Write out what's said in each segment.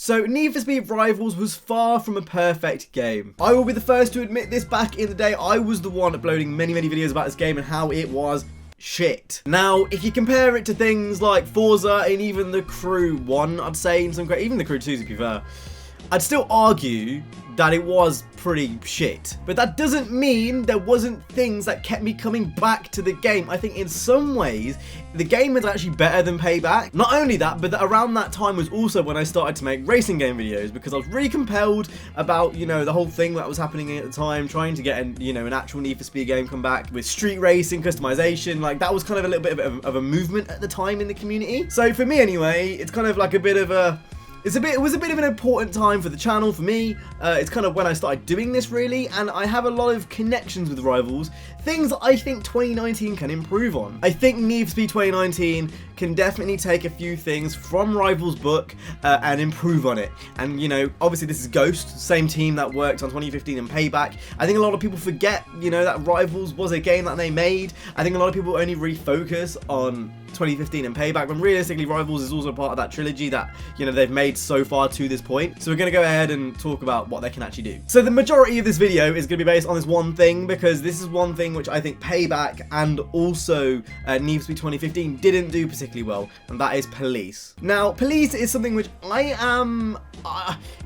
So Need for Speed Rivals was far from a perfect game. I will be the first to admit this. Back in the day, I was the one uploading many videos about this game and how it was shit. Now, if you compare it to things like Forza and even the Crew 1, I'd say, in some even the Crew 2 to be fair, I'd still argue that it was pretty shit. But that doesn't mean there wasn't things that kept me coming back to the game. I think in some ways, the game is actually better than Payback. Not only that, but that around that time was also when I started to make racing game videos, because I was really compelled about, you know, the whole thing that was happening at the time, trying to get an, you know, an actual Need for Speed game come back with street racing, customization. Like, that was kind of a little bit of a movement at the time in the community. So for me anyway, it's kind of like a bit of a, it was a bit of an important time for the channel, for me. It's kind of when I started doing this, really, and I have a lot of connections with Rivals, things that I think 2019 can improve on. I think Need for Speed 2019 can definitely take a few things from Rivals' book and improve on it. And, you know, obviously this is Ghost, same team that worked on 2015 and Payback. I think a lot of people forget, you know, that Rivals was a game that they made. I think a lot of people only really focus on 2015 and Payback, when realistically Rivals is also part of that trilogy that, you know, they've made so far to this point. So we're going to go ahead and talk about what they can actually do. So the majority of this video is going to be based on this one thing, because this is one thing which I think Payback and also Need for Speed 2015 didn't do particularly well, and that is police. Now, police is something which I am,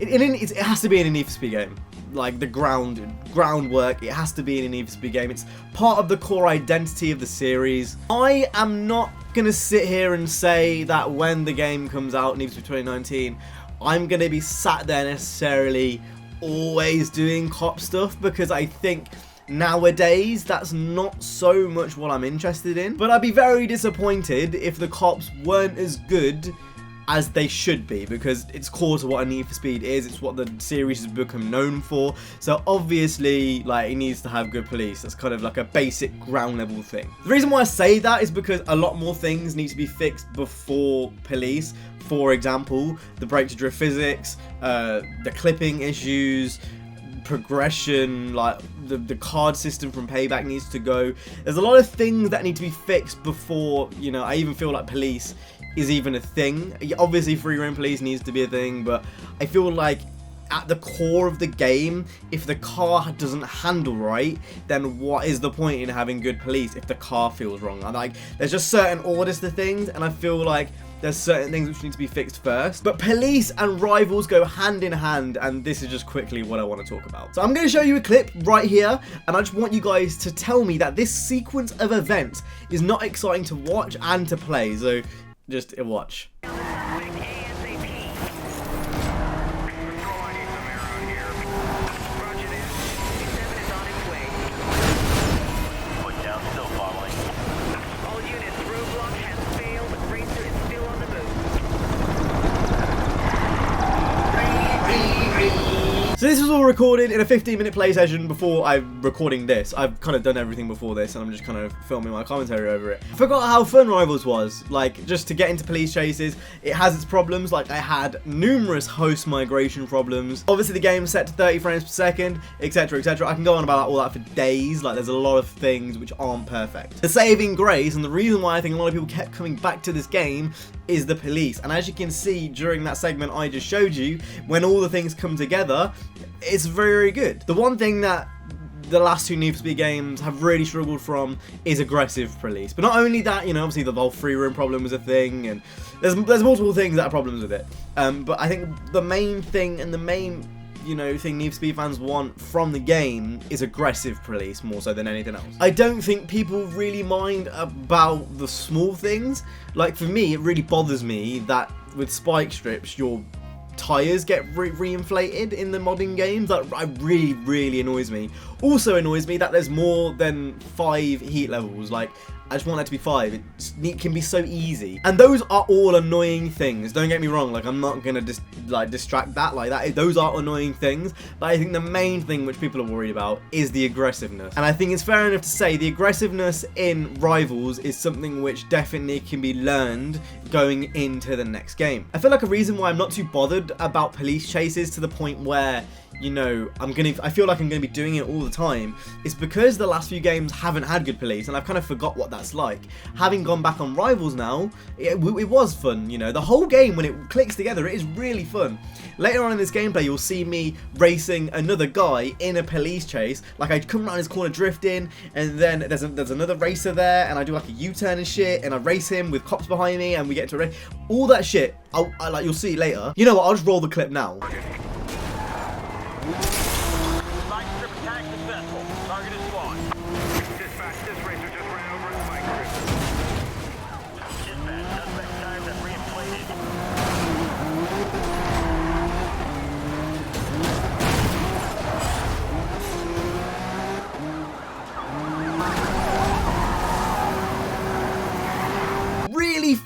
it has to be in a Need for Speed game. Like the groundwork, it has to be in a Need for Speed game. It's part of the core identity of the series. I am not gonna sit here and say that when the game comes out, Need for Speed 2019, I'm gonna be sat there necessarily always doing cop stuff, because I think nowadays that's not so much what I'm interested in. But I'd be very disappointed if the cops weren't as good as they should be, because it's core to what a Need for Speed is. It's what the series has become known for. So obviously, like, it needs to have good police. That's kind of like a basic ground level thing. The reason why I say that is because a lot more things need to be fixed before police. For example, the brake to drift physics, the clipping issues, progression, like the card system from Payback needs to go. There's a lot of things that need to be fixed before, you know, I even feel like police is even a thing. Obviously free roam police needs to be a thing, but I feel like at the core of the game, if the car doesn't handle right, then what is the point in having good police if the car feels wrong? Like, there's just certain orders to things, and I feel like there's certain things which need to be fixed first. But police and Rivals go hand in hand, and this is just quickly what I want to talk about. So I'm going to show you a clip right here, and I just want you guys to tell me that this sequence of events is not exciting to watch and to play. So just watch. So this was all recorded in a 15-minute play session before I'm recording this. I've kind of done everything before this, and I'm just kind of filming my commentary over it. I forgot how fun Rivals was. Like, just to get into police chases, it has its problems. Like, I had numerous host migration problems. Obviously, the game's set to 30 frames per second, etc, etc. I can go on about all that for days. Like, there's a lot of things which aren't perfect. The saving grace, and the reason why I think a lot of people kept coming back to this game, is the police. And as you can see during that segment I just showed you, when all the things come together, it's very, very good. The one thing that the last two Need for Speed games have really struggled from is aggressive police. But not only that, you know, obviously the whole free roam problem was a thing, and there's multiple things that are problems with it. But I think the main thing, and the main, you know, thing Need for Speed fans want from the game is aggressive police, more so than anything else. I don't think people really mind about the small things. Like, for me, it really bothers me that with spike strips, your tires get reinflated in the modding games. That really annoys me. Also annoys me that there's more than 5 heat levels. Like, I just want that to be 5. It can be so easy. And those are all annoying things. Don't get me wrong. Like, I'm not gonna just distract that like that. Those are annoying things. But I think the main thing which people are worried about is the aggressiveness. And I think it's fair enough to say the aggressiveness in Rivals is something which definitely can be learned going into the next game. I feel like a reason why I'm not too bothered about police chases to the point where, you know, I feel like I'm gonna be doing it all the time, is because the last few games haven't had good police, and I've kind of forgot what that's like. Having gone back on Rivals now, it was fun, you know. The whole game, when it clicks together, it is really fun. Later on in this gameplay, you'll see me racing another guy in a police chase. Like, I come around his corner drifting, and then there's another racer there, and I do like a U-turn and shit, and I race him with cops behind me, and we get into a race. All that shit, like, you'll see later. You know what, I'll just roll the clip now.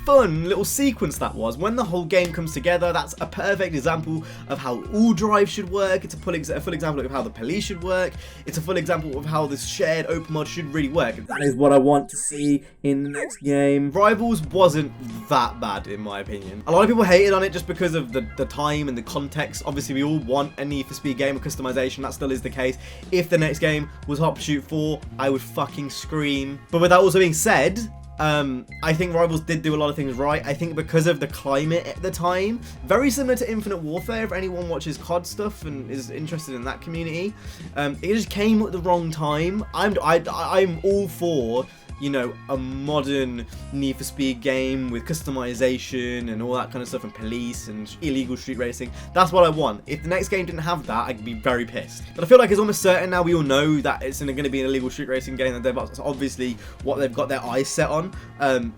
Fun little sequence that was. When the whole game comes together, that's a perfect example of how all drive should work. It's a full example of how the police should work. It's a full example of how this shared open mod should really work. That is what I want to see in the next game. Rivals wasn't that bad in my opinion. A lot of people hated on it just because of the time and the context. Obviously we all want a Need for Speed game with customization. That still is the case. If the next game was Hot Pursuit 4, I would fucking scream. But with that also being said, I think Rivals did do a lot of things right. I think because of the climate at the time, very similar to Infinite Warfare, if anyone watches COD stuff and is interested in that community, it just came at the wrong time. I'm all for, you know, a modern Need for Speed game with customization and all that kind of stuff, and police and illegal street racing. That's what I want. If the next game didn't have that, I'd be very pissed. But I feel like it's almost certain now, we all know that it's going to be an illegal street racing game, and that's obviously what they've got their eyes set on.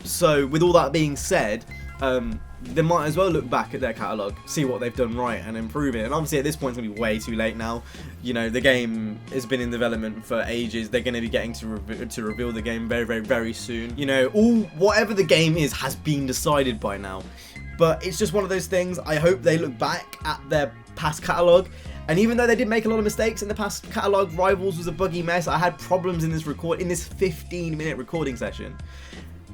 So with all that being said, they might as well look back at their catalogue, see what they've done right and improve it. And obviously at this point it's going to be way too late now. You know, the game has been in development for ages. They're going to be getting to reveal the game very, very, very soon. You know, whatever the game is has been decided by now. But it's just one of those things. I hope they look back at their past catalogue. And even though they did make a lot of mistakes in the past catalogue, Rivals was a buggy mess. I had problems in this 15-minute recording session.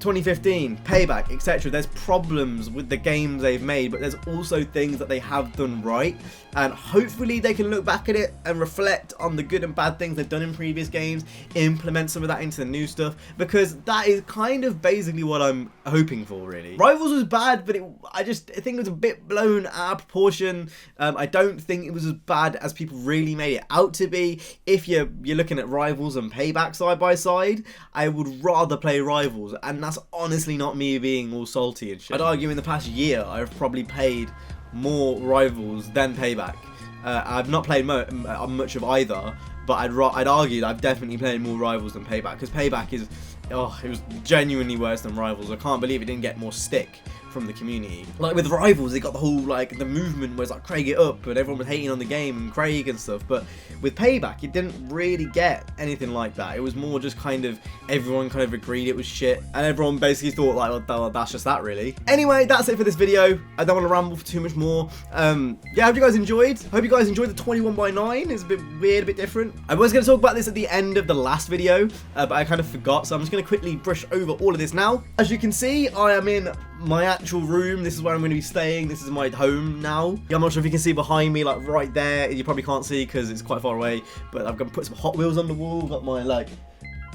2015, Payback, etc. There's problems with the games they've made, but there's also things that they have done right, and hopefully they can look back at it and reflect on the good and bad things they've done in previous games, implement some of that into the new stuff, because that is kind of basically what I'm hoping for, really. Rivals was bad, but I think it was a bit blown out of proportion. I don't think it was as bad as people really made it out to be. If you're looking at Rivals and Payback side by side, I would rather play Rivals, and that's honestly not me being all salty and shit. I'd argue in the past year I've probably played more Rivals than Payback. I've not played much of either, but I'd argue that I've definitely played more Rivals than Payback, because Payback is, it was genuinely worse than Rivals. I can't believe it didn't get more stick from the community. Like with Rivals, they got the whole, like, the movement where it's like Craig it up, and everyone was hating on the game and Craig and stuff. But with Payback, it didn't really get anything like that. It was more just kind of, everyone kind of agreed it was shit, and everyone basically thought, like, well, that's just that, really. Anyway, that's it for this video. I don't want to ramble for too much more. Yeah, hope you guys enjoyed. Hope you guys enjoyed the 21x9. It's a bit weird, a bit different. I was going to talk about this at the end of the last video, but I kind of forgot, so I'm just going to quickly brush over all of this now. As you can see, I am in my actual room. This is where I'm going to be staying. This is my home now. I'm not sure if you can see behind me, like right there. You probably can't see because it's quite far away, but I've got to put some Hot Wheels on the wall. Got my, like,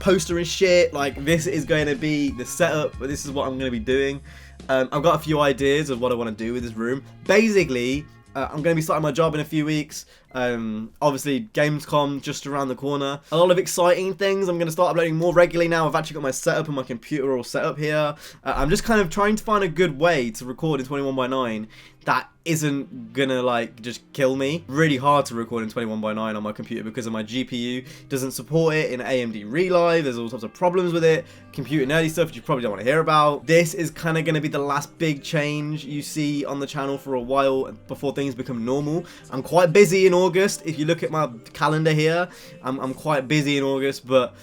poster and shit. Like, this is going to be the setup, but this is what I'm going to be doing. I've got a few ideas of what I want to do with this room. Basically, I'm going to be starting my job in a few weeks. Obviously, Gamescom just around the corner. A lot of exciting things. I'm going to start uploading more regularly now. I've actually got my setup and my computer all set up here. I'm just kind of trying to find a good way to record in 21x9 that isn't gonna, like, just kill me. Really hard to record in 21x9 on my computer because of my GPU. Doesn't support it in AMD Relive. There's all sorts of problems with it. Computer nerdy stuff you probably don't want to hear about. This is kind of going to be the last big change you see on the channel for a while before things become normal. I'm quite busy in August. If you look at my calendar here, I'm quite busy in August, but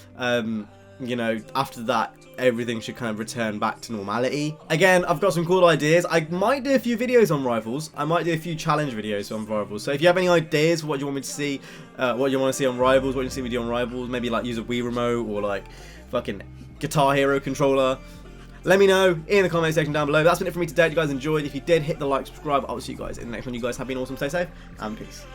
you know, after that, everything should kind of return back to normality. Again, I've got some cool ideas. I might do a few videos on Rivals. I might do a few challenge videos on Rivals. So if you have any ideas for what you want me to see, what you want to see on Rivals, what you see me do on Rivals, maybe like use a Wii remote or like fucking Guitar Hero controller, let me know in the comment section down below. That's been it for me today. If you guys enjoyed, if you did, hit the like, subscribe. I'll see you guys in the next one. You guys have been awesome. Stay safe and peace.